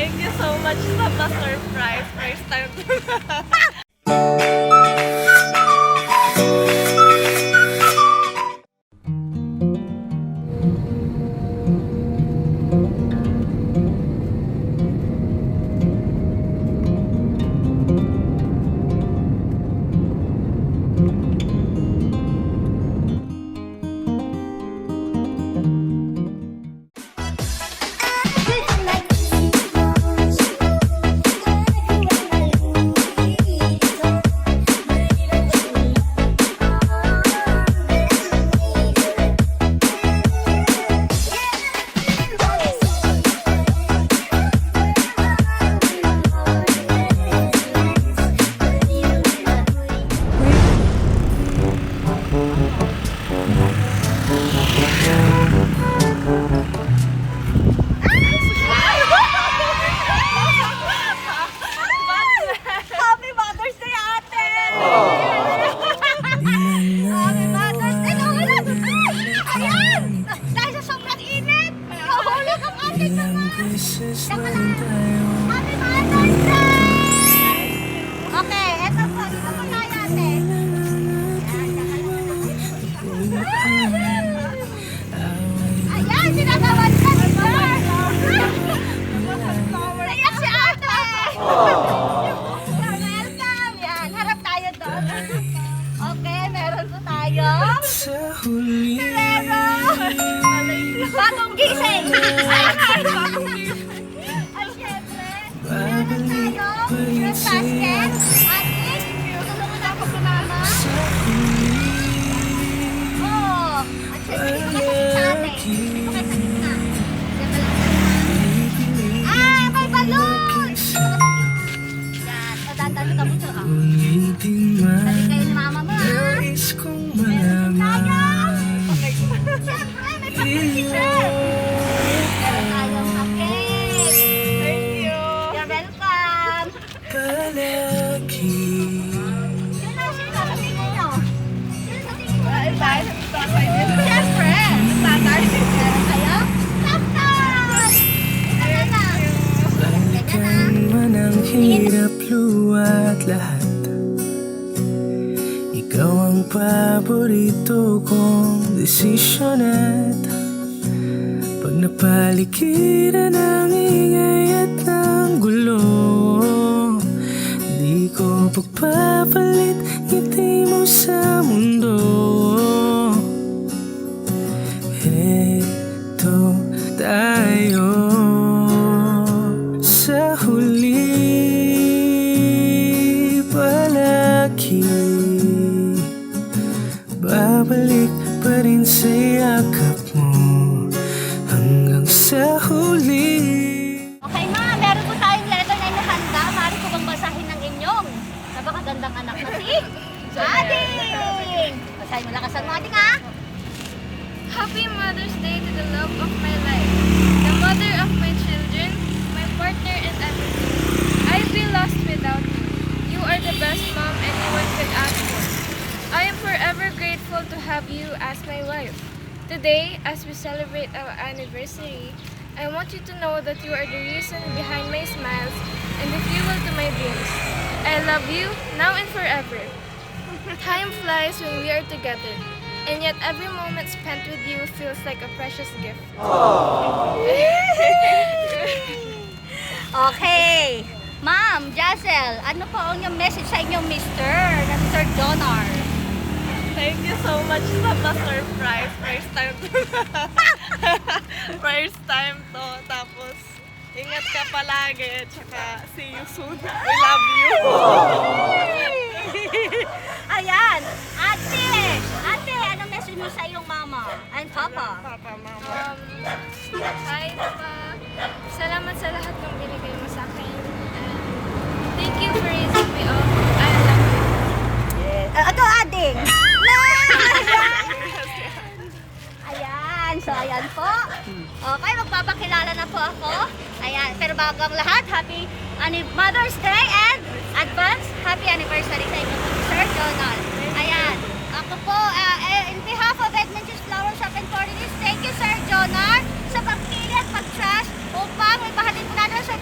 Thank you so much sa pa-surprise. First time. Happy Mother's Day, ate! Happy Mother's Day! Ayan! Dahil sa sobrang init, nahulog ang ating naman! Happy Mother's Day! Okay, eto po. Dito po tayo, ate. Ayan, sinagawan ka, sir! Naiyak si ate! Welcome! Yan, harap tayo doon. Okay, meron po tayo. Ferrero! Bagong gising! Ay, syempre, meron tayo. Fruit basket. Ate, tulungan ako si mama. Oo. At syempre, dito ka sa ate. Dito ka sa gitna. Diyan ba lang? Ah, may balloon! Yan. O, dandan ka mo siya ka. Sabi kayo ni mama mo, ha? Meron tayo! Siyempre, may pa-cookie, meron tayong cupcake! Thank you. You're welcome! Sino sa tingin nyo? Sino sa tingin nyo? Dahil sa tatay niya. Siyempre! Tatay. Meron tayo? Cupcake! Ano na? Ganyan na. Man ang hirap luwat lahat. Ikaw ang paborito kong desisyon at pag napaligiran ng ingay at ng gulo, di ko pagpapalit ngiti mo sa mundo. Heto tayo sa huli palagi, babalik pa rin sa yakap mo hanggang sa huli. Okay ma, meron po tayong letter na inahanda. Maaari ko bang basahin ng inyong napakagandang anak na si Ading! Basahin mo lakasan mo, Ading, ha? Happy Mother's Day to the love of my life, the mother of my children, my partner and everything. I'd be lost without you. You are the best mom anyone could ask for. I am forever grateful to have you as my wife. Today, as we celebrate our anniversary, I want you to know that you are the reason behind my smiles and the fuel to my dreams. I love you now and forever. Time flies when we are together, and yet every moment spent with you feels like a precious gift. Okay. Ma'am, Jazel, ano po ang inyong message sa inyong Mr. Donar? Thank you so much sa pa-surprise. First time to. First time to. Tapos, ingat ka palagi. Tsaka, see you soon. We love you. Ayan. Ate, anong message mo sa iyong mama and papa? Papa, mama. Hi, Papa. Salamat sa lahat ng binigay mo sa akin. And thank you for raising me up. I love you. Ito, Ading. Ayan, so ayan po. Okay, magpapakilala na po ako. Ayan, pero bago ang lahat, happy Mother's Day and advance happy anniversary sa inyo, Sir Donald. Ayan, ako po, in behalf of Edmonton's Flower Shop and Cordilis, thank you, Sir Donald, sa pagpili at pag-trust upang may bahatid po natin sa